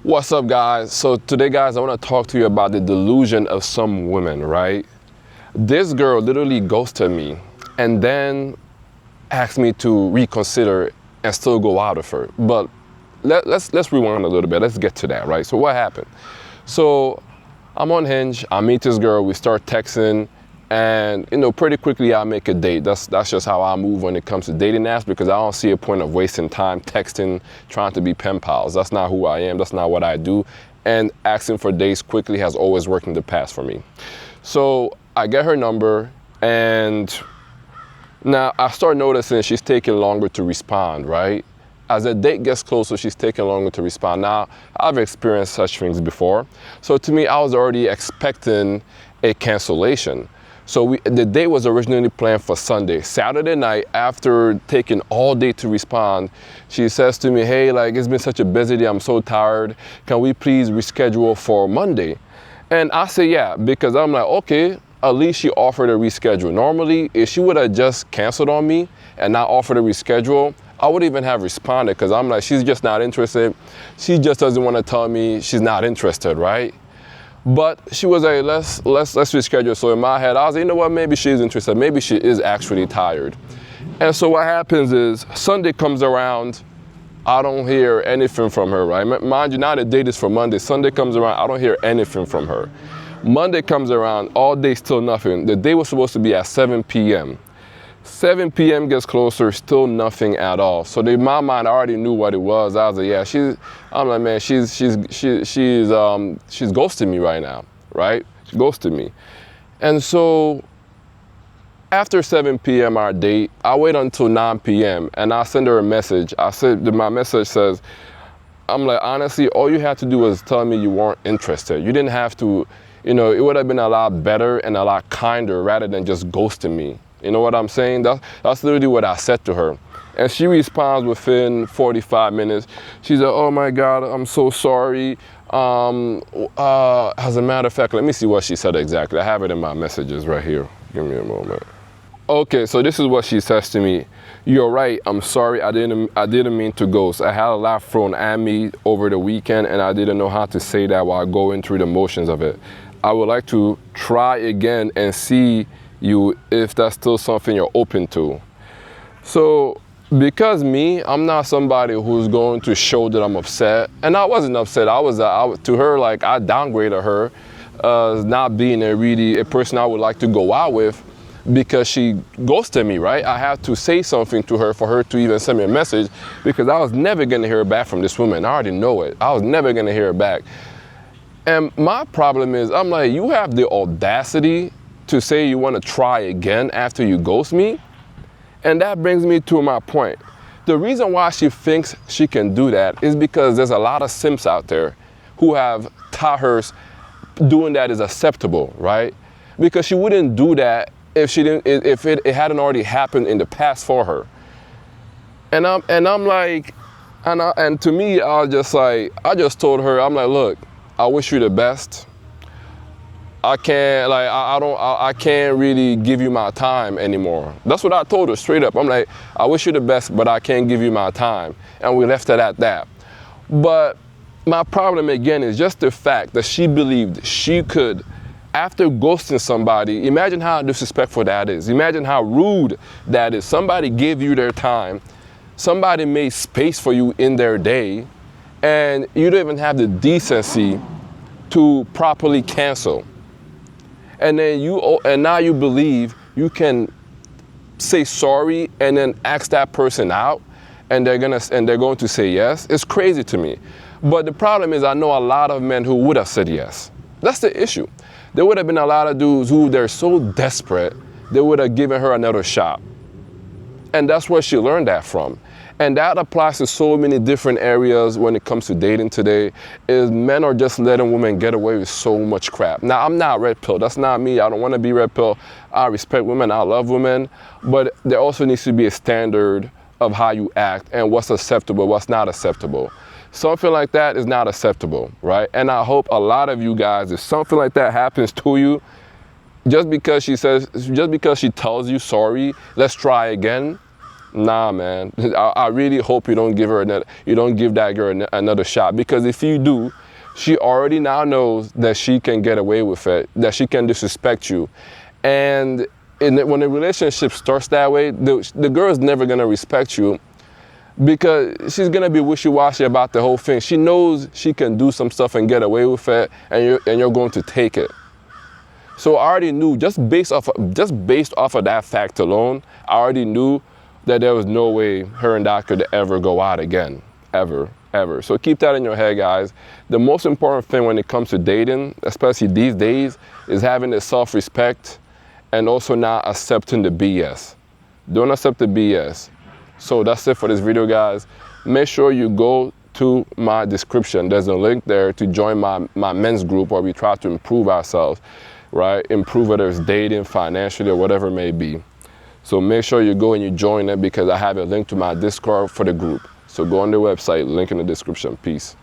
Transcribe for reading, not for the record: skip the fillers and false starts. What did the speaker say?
What's up, guys? So today, guys, I want to talk to you about the delusion of some women, right? This girl literally ghosted me and then asked me to reconsider and still go out with her. But let's rewind a little bit. Let's get to that, right? So what happened? So I'm on Hinge. I meet this girl. We start texting. And pretty quickly I make a date. That's just how I move when it comes to dating apps, because I don't see a point of wasting time texting, trying to be pen pals. That's not who I am. That's not what I do. And asking for dates quickly has always worked in the past for me. So I get her number, and now I start noticing she's taking longer to respond, right? As the date gets closer, she's taking longer to respond. Now, I've experienced such things before. So to me, I was already expecting a cancellation. So the date was originally planned for Sunday. Saturday night, after taking all day to respond, she says to me, hey, it's been such a busy day, I'm so tired. Can we please reschedule for Monday? And I say, yeah, because I'm like, okay, at least she offered a reschedule. Normally, if she would have just canceled on me and not offered a reschedule, I wouldn't even have responded, because I'm like, she's just not interested. She just doesn't want to tell me she's not interested, right? But she was like, let's reschedule. So in my head, I was like, you know what, maybe she's interested. Maybe she is actually tired. And so what happens is Sunday comes around, I don't hear anything from her, right? Mind you, now the date is for Monday. Sunday comes around, I don't hear anything from her. Monday comes around, all day still nothing. The day was supposed to be at 7 p.m. 7 p.m. gets closer, still nothing at all. So in my mind, I already knew what it was. I was like, yeah, I'm like, man, she's ghosting me right now, right? She ghosted me. And so after 7 p.m. our date, I wait until 9 p.m. and I send her a message. My message says, I'm like, honestly, all you had to do was tell me you weren't interested. You didn't have to, it would have been a lot better and a lot kinder rather than just ghosting me. You know what I'm saying? That's literally what I said to her. And she responds within 45 minutes. She's like, oh my God, I'm so sorry. As a matter of fact, let me see what she said exactly. I have it in my messages right here. Give me a moment. Okay, so this is what she says to me. You're right, I'm sorry, I didn't mean to ghost. I had a lot thrown at me over the weekend and I didn't know how to say that while going through the motions of it. I would like to try again and see you if that's still something you're open to. So because I'm not somebody who's going to show that I'm upset, and I wasn't upset. To her, like, I downgraded her as not being a person I would like to go out with, because she ghosted me, right? I had to say something to her for her to even send me a message, because I was never gonna hear back from this woman. I already know it. I was never gonna hear back. And my problem is, I'm like, you have the audacity to say you want to try again after you ghost me? And that brings me to my point. The reason why she thinks she can do that is because there's a lot of simps out there who have taught her doing that is acceptable, right? Because she wouldn't do that if it hadn't already happened in the past for her. And to me, I just told her, I'm like, look, I wish you the best. I can't really give you my time anymore. That's what I told her straight up. I'm like, I wish you the best, but I can't give you my time. And we left it at that. But my problem again is just the fact that she believed she could, after ghosting somebody, imagine how disrespectful that is. Imagine how rude that is. Somebody gave you their time. Somebody made space for you in their day, and you don't even have the decency to properly cancel. And then now you believe you can say sorry and then ask that person out, and they're going to say yes. It's crazy to me. But the problem is, I know a lot of men who would have said yes. That's the issue. There would have been a lot of dudes who they're so desperate, they would have given her another shot. And that's where she learned that from. And that applies to so many different areas when it comes to dating today, is men are just letting women get away with so much crap. Now, I'm not red pill. That's not me. I don't want to be red pill. I respect women. I love women. But there also needs to be a standard of how you act and what's acceptable, what's not acceptable. Something like that is not acceptable, right? And I hope a lot of you guys, if something like that happens to you, just because she tells you sorry, let's try again, Nah, man. I really hope you don't give her that girl another shot, because if you do, she already now knows that she can get away with it, that she can disrespect you. And when a relationship starts that way, the girl's never gonna respect you, because she's gonna be wishy-washy about the whole thing. She knows she can do some stuff and get away with it, and you're going to take it. So I already knew, just based off of that fact alone, I already knew that there was no way her and that could ever go out again, ever. So keep that in your head, guys. The most important thing when it comes to dating, especially these days, is having the self-respect and also not accepting the BS. Don't accept the BS. So that's it for this video, guys. Make sure you go to my description. There's a link there to join my men's group where we try to improve ourselves, right? Improve whether it's dating, financially, or whatever it may be. So make sure you go and you join it, because I have a link to my Discord for the group. So go on the website, link in the description. Peace.